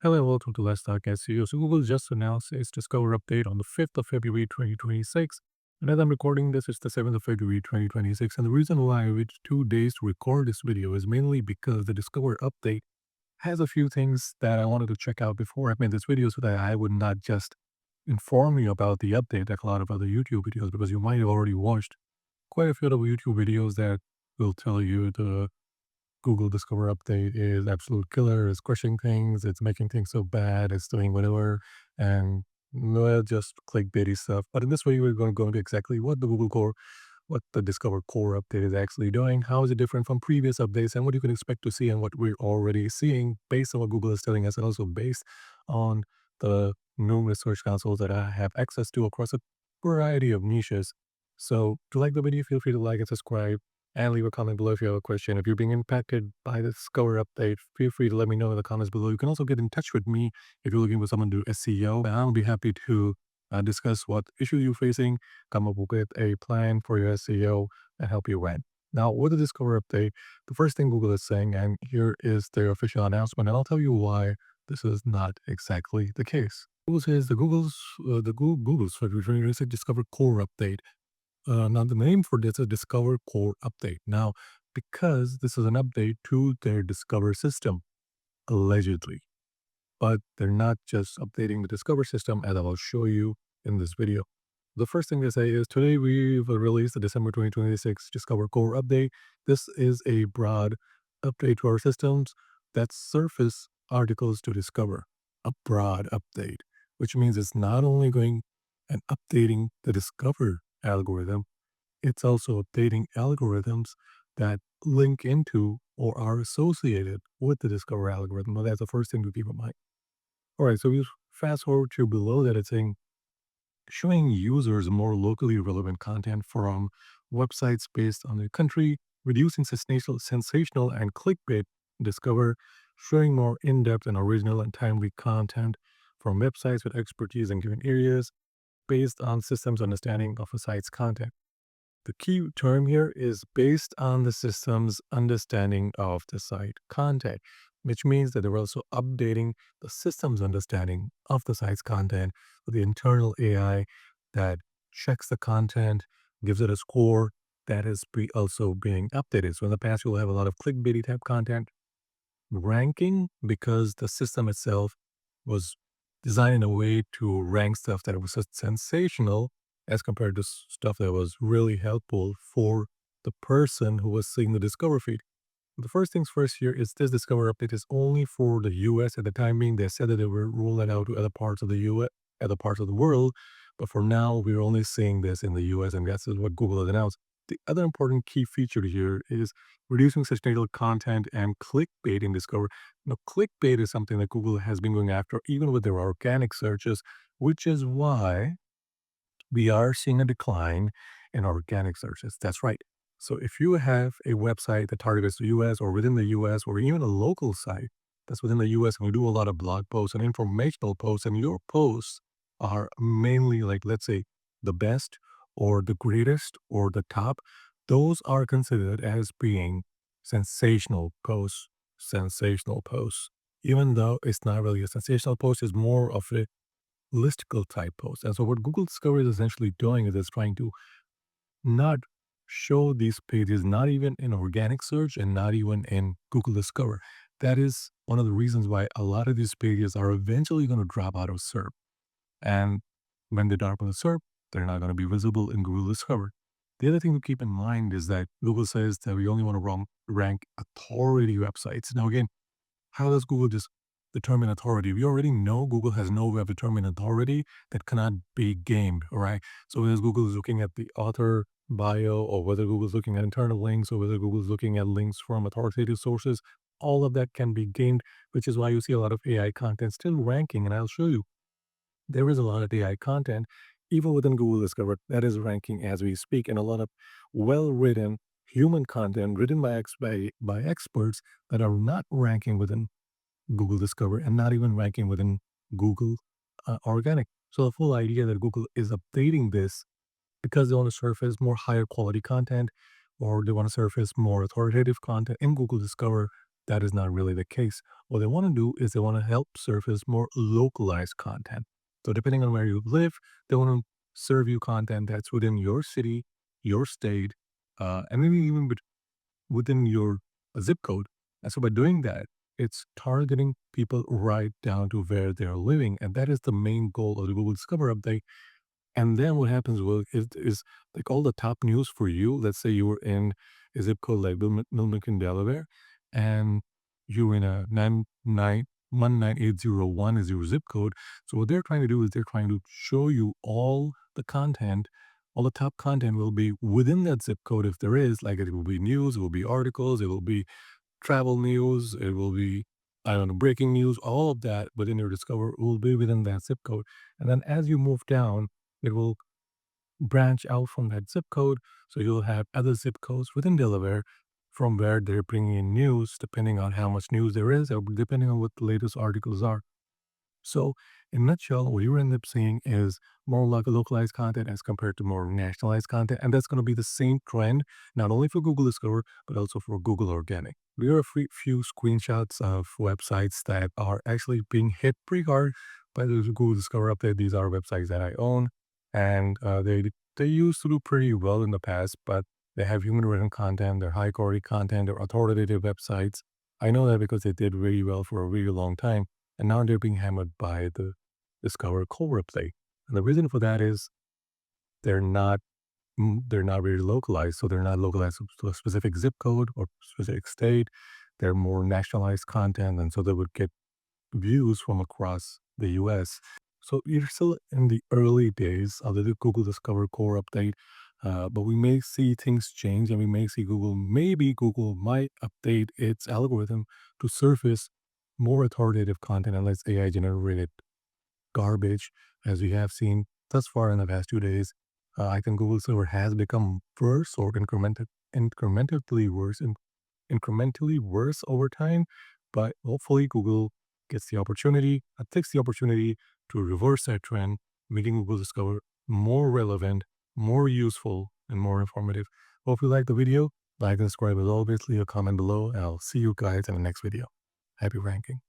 Hello and welcome to Let's Talk SEO. So Google just announced its Discover update on the 5th of February 2026. And as I'm recording this, it's the 7th of February 2026. And the reason why I waited 2 days to record this video is mainly because the Discover update has a few things that I wanted to check out before I made this video so that I would not just inform you about the update like a lot of other YouTube videos, because you might have already watched quite a few other YouTube videos that will tell you the Google Discover update is absolute killer. It's crushing things. It's making things so bad. It's doing whatever, and well, just clickbaity stuff. But in this video, we're going to go into exactly what the Discover Core update is actually doing. How is it different from previous updates, and what you can expect to see, and what we're already seeing based on what Google is telling us, and also based on the numerous search consoles that I have access to across a variety of niches. So, to like the video, feel free to like and subscribe and leave a comment below if you have a question. If you're being impacted by the Discover update, feel free to let me know in the comments below. You can also get in touch with me if you're looking for someone to do SEO, and I'll be happy to discuss what issues you're facing, come up with a plan for your SEO, and help you win. Now, with the Discover update, the first thing Google is saying, and here is their official announcement, and I'll tell you why this is not exactly the case. Google says Google's February 2026 Discover Core update. Now, the name for this is Discover Core Update. Now, because this is an update to their Discover system, allegedly, but they're not just updating the Discover system, as I will show you in this video. The first thing they say is today we've released the December 2026 Discover Core Update. This is a broad update to our systems that surface articles to discover. A broad update, which means it's not only going and updating the Discover algorithm, it's also updating algorithms that link into or are associated with the Discover algorithm. Now, that's the first thing to keep in mind. All right, so we fast forward to below that, it's saying showing users more locally relevant content from websites based on their country, reducing sensational and clickbait. Discover showing more in-depth and original and timely content from websites with expertise in given areas based on systems understanding of a site's content. The key term here is based on the system's understanding of the site content, which means that they're also updating the system's understanding of the site's content with the internal AI that checks the content, gives it a score that is also being updated. So in the past, you'll have a lot of clickbaity type content ranking because the system itself was designed in a way to rank stuff that was just sensational as compared to stuff that was really helpful for the person who was seeing the Discover feed. The first things first here is this Discover update is only for the US at the time being. They said that they were rolling out to other parts of the US, other parts of the world, but for now we're only seeing this in the US, and that's what Google has announced. The other important key feature here is reducing sustainable content and clickbait in Discover. Now, clickbait is something that Google has been going after even with their organic searches, which is why we are seeing a decline in organic searches. That's right. So if you have a website that targets the US or within the US, or even a local site that's within the US, and we do a lot of blog posts and informational posts, and your posts are mainly like, let's say, the best or the greatest or the top, those are considered as being sensational posts. Sensational posts. Even though it's not really a sensational post, it's more of a listicle type post. And so what Google Discovery is essentially doing is it's trying to not show these pages, not even in organic search and not even in Google Discover. That is one of the reasons why a lot of these pages are eventually going to drop out of SERP. And when they drop out of SERP, they're not going to be visible in Google Discover. The other thing to keep in mind is that Google says that we only want to rank authority websites. Now, again, how does Google just determine authority? We already know Google has no way of determining authority that cannot be gamed, all right? So whether Google is looking at the author bio, or whether Google is looking at internal links, or whether Google is looking at links from authoritative sources, all of that can be gamed, which is why you see a lot of AI content still ranking. And I'll show you, there is a lot of AI content, even within Google Discover, that is ranking as we speak, and a lot of well-written human content written by experts that are not ranking within Google Discover and not even ranking within Google Organic. So the full idea that Google is updating this because they want to surface more higher quality content, or they want to surface more authoritative content in Google Discover, that is not really the case. What they want to do is they want to help surface more localized content. So depending on where you live, they want to serve you content that's within your city, your state, and maybe even within your zip code. And so by doing that, it's targeting people right down to where they're living. And that is the main goal of the Google Discover update. And then what happens is like all the top news for you. Let's say you were in a zip code like Wilmington, Delaware, and you're in a 19801 is your zip code. So what they're trying to do is they're trying to show you all the content, all the top content will be within that zip code if there is, like it will be news, it will be articles, it will be travel news, it will be, I don't know, breaking news, all of that within your Discover will be within that zip code. And then as you move down, it will branch out from that zip code. So you'll have other zip codes within Delaware from where they're bringing in news, depending on how much news there is, or depending on what the latest articles are. So, in a nutshell, what you end up seeing is more like localized content as compared to more nationalized content. And that's going to be the same trend, not only for Google Discover, but also for Google Organic. We are a few screenshots of websites that are actually being hit pretty hard by the Google Discover update. These are websites that I own, and they used to do pretty well in the past, but they have human written content, they're high quality content, they're authoritative websites. I know that because they did really well for a really long time, and now they're being hammered by the Discover Core update. And the reason for that is they're not they're not really localized, so they're not localized to a specific zip code or specific state. They're more nationalized content, and so they would get views from across the US. So you're still in the early days of the Google Discover Core update, but we may see things change and we may see maybe Google might update its algorithm to surface more authoritative content and less AI generated garbage, as we have seen thus far in the past 2 days. I think Google Server has become worse or incrementally worse incrementally worse over time, but hopefully Google takes the opportunity to reverse that trend, making Google Discover more relevant, more useful, and more informative. Hope you liked the video. Like and subscribe as always, leave a comment below, and I'll see you guys in the next video. Happy ranking.